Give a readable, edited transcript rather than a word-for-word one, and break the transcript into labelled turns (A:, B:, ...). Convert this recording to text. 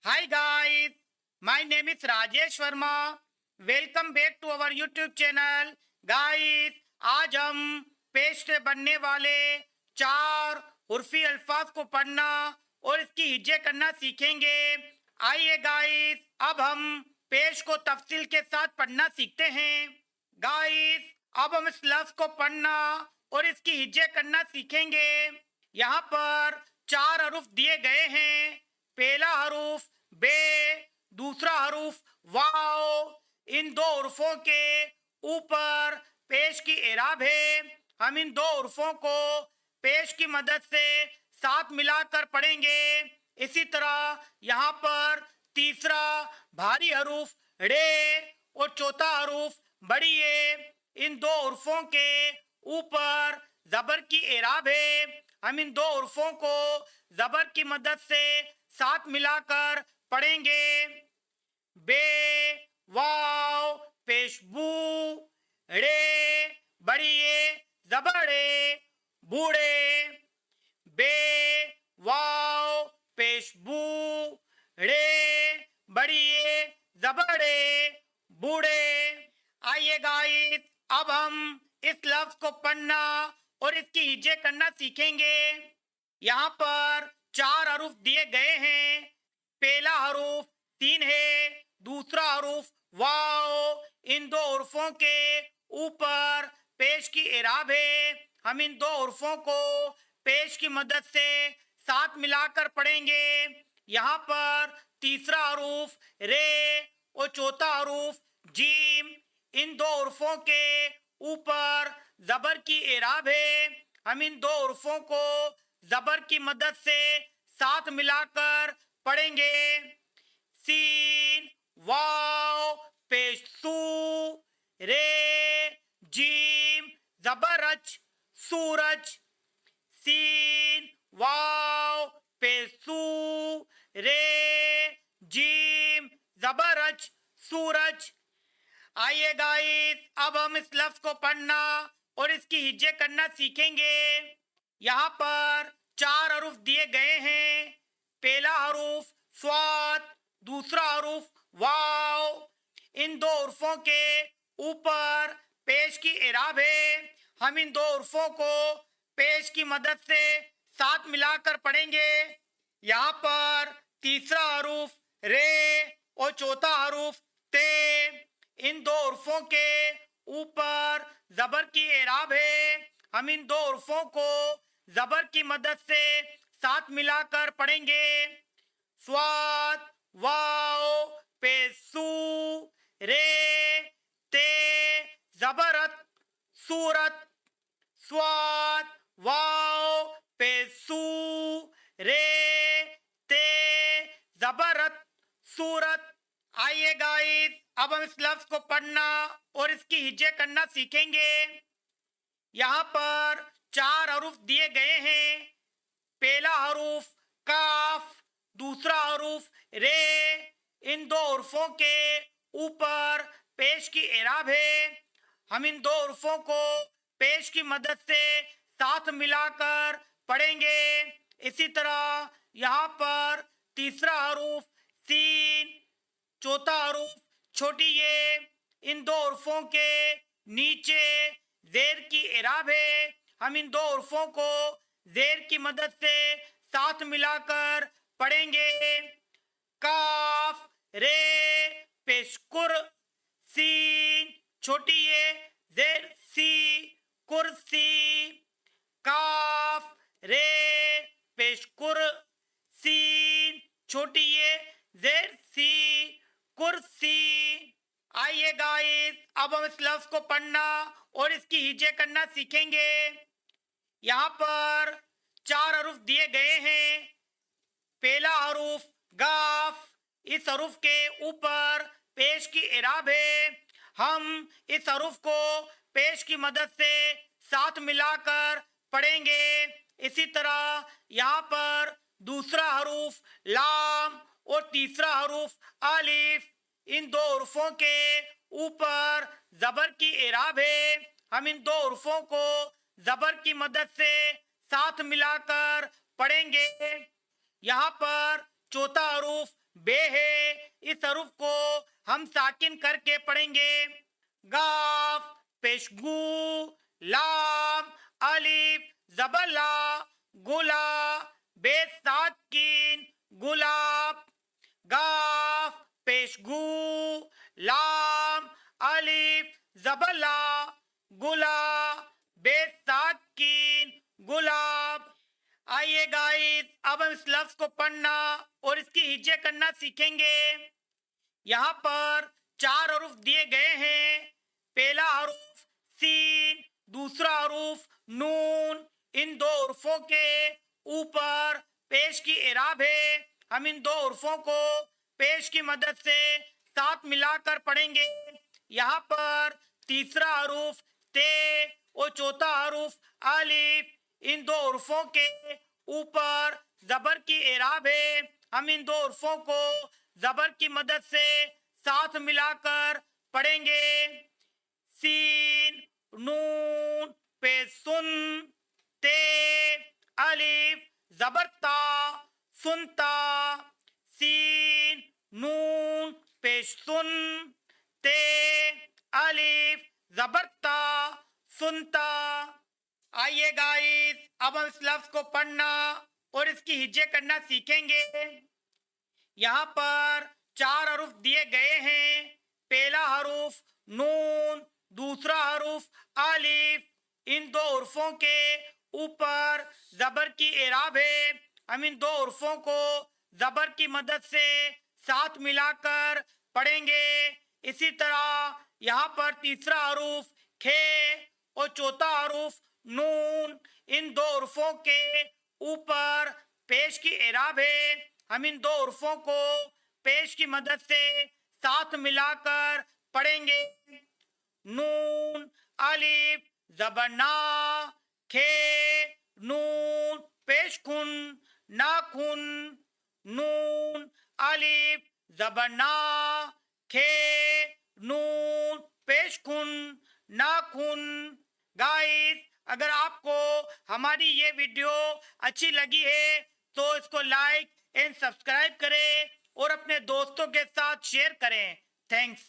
A: Hi guys, my name is Rajesh Verma. Welcome back to our YouTube channel. Guys, आज हम पेश से बनने वाले 4 उर्फी अल्फाज को पढ़ना और इसकी हिज्जे करना सीखेंगे। आइए गाइस, अब हम पेश को तफसील के साथ पढ़ना सीखते हैं। गाइस, अब हम इस लफ्ज को पढ़ना और इसकी हिज्जे करना सीखेंगे। यहाँ पर 4 हरूफ दिए गए हैं। पहला हरूफ बे, दूसरा हरूफ वाव। इन 2 हरूफों के ऊपर पेश की एराब है। हम इन 2 हरूफों को पेश की मदद से साथ मिलाकर पढ़ेंगे। इसी तरह यहाँ पर तीसरा भारी हरूफ रे और चौथा हरूफ बड़ी ए। इन 2 हरूफों के ऊपर जबर की एराब है। हम इन 2 हरूफों को जबर की मदद से साथ मिलाकर पढ़ेंगे। बे, वाव, पेशबू, रे, बड़िए, जबड़े, बूढ़े। बे, वाव, पेशबू, रे, बड़िए, जबड़े, बूढ़े। आइए गाइस, अब हम इस लफ्ज को पढ़ना और इसकी हिज्जे करना सीखेंगे। यहाँ पर 4 हरूफ दिए गए हैं। पहला हरूफ सीन है, दूसरा हरूफ वाव। इन 2 हरूफों के ऊपर पेश की एराब है। हम इन 2 हरूफों को पेश की मदद से साथ मिलाकर पढ़ेंगे। यहाँ पर तीसरा हरूफ रे और चौथा हरूफ जीम। इन 2 हरूफों के ऊपर जबर की एराब है। हम इन 2 हरूफों को जबर की मदद से साथ मिलाकर पढ़ेंगे। सीन, वाव, पेशू, रे, जीम, जबरच, सूरज। सीन, वाव, पेशू, रे, जीम, जबरच, सूरज। आइए गाइस, अब हम इस लफ्ज को पढ़ना और इसकी हिज्जे करना सीखेंगे। यहाँ पर 4 हरूफ दिए गए हैं। पहला हरूफ स्वाद, दूसरा हरूफ वाव। इन 2 हरूफों के ऊपर पेश की एराब है। हम इन 2 हरूफों को पेश की मदद से साथ मिलाकर पढ़ेंगे। यहाँ पर तीसरा हरूफ रे और चौथा हरूफ ते। इन 2 हरूफों के ऊपर जबर की एराब है। हम इन 2 हरूफों को जबर की मदद से साथ मिलाकर पढ़ेंगे। स्वाद, वाव, पेशू, रे, ते, जबरत, सूरत। स्वाद, वाव, पेशू, रे, ते, जबरत, सूरत। आइए गाइस, अब हम इस लफ्ज को पढ़ना और इसकी हिज्जे करना सीखेंगे। यहाँ पर 4 हरूफ दिए गए हैं। पहला हरूफ काफ, दूसरा हरूफ रे। इन 2 हरूफों के ऊपर पेश की एराब है। हम इन 2 हरूफों को पेश की मदद से साथ मिलाकर पढ़ेंगे। इसी तरह यहाँ पर तीसरा हरूफ सीन, चौथा हरूफ छोटी ये। इन 2 हरूफों के नीचे जेर की एराब है। हम इन 2 हरूफों को जेर की मदद से साथ मिलाकर पढ़ेंगे। काफ, रे, पेशकुर, सीन, छोटी ये, जेर सी, कुर्सी। काफ, रे, पेशकुर, सीन, छोटी ये, जेर सी, कुर्सी। आइए गाइस, अब हम इस लफ्ज को पढ़ना और इसकी हिज्जे करना सीखेंगे। यहाँ पर 4 हरूफ दिए गए हैं। पहला हरूफ गाफ। इस हरूफ के ऊपर पेश की एराब है। हम इस हरूफ को पेश की मदद से साथ मिलाकर पढ़ेंगे। इसी तरह यहाँ पर दूसरा हरूफ लाम और तीसरा हरूफ अलिफ। इन 2 हरूफों के ऊपर जबर की एराब है। हम इन 2 हरूफों को जबर की मदद से साथ मिलाकर पढ़ेंगे। यहाँ पर चौथा हरूफ بے ہے، اس حروف کو ہم ساکن کر کے پڑھیں گے. گاف پیش گو، لام الف زبر لا، گلا بے ساکن گلاب. گاف پیش گو، لام الف زبر لا، گلا بے ساکن گلاب. آئیے گائز اب ہم اس لفظ کو پڑھنا اور اس کی ہجے کرنا سیکھیں گے. یہاں پر 4 حروف دیے گئے ہیں. پہلا حروف سین، دوسرا حروف نون. ان 2 حروفوں کے اوپر پیش کی اعراب ہے. ہم ان 2 حروفوں کو پیش کی مدد سے ساتھ ملا کر پڑھیں گے. یہاں پر تیسرا حروف تے اور چوتھا حروف الف. ان 2 حروفوں کے اوپر زبر کی اعراب ہے. ہم ان 2 حروفوں کو زبر کی مدد سے ساتھ ملا کر پڑھیں گے. سین نون پہ سن، تے الف زبر تا، سنتا. سین نون پیش سن، تے الف زبر تا، سنتا. آئیے گائز اب ہم اس لفظ کو پڑھنا اور اس کی ہجے کرنا سیکھیں گے. یہاں پر 4 حروف دیے گئے ہیں. پہلا حروف نون، دوسرا حروف الف. ان 2 حروفوں کے اوپر زبر کی اعراب ہے. ہم ان 2 حروفوں کو زبر کی مدد سے ساتھ ملا کر پڑھیں گے. اسی طرح یہاں پر تیسرا حروف کھے اور چوتھا حروف نون. ان 2 حروفوں کے اوپر پیش کی اعراب ہے. ہم ان 2 حروفوں کو پیش کی مدد سے ساتھ ملا کر پڑھیں گے. نون الف زبر نا، کھے نون پیش کن، ناخن. نون الف زبر نا، کھے نون پیش کن، ناخن. گائز اگر آپ کو ہماری یہ ویڈیو اچھی لگی ہے تو اس کو لائک اینڈ سبسکرائب کریں اور اپنے دوستوں کے ساتھ شیئر کریں. تھینکس.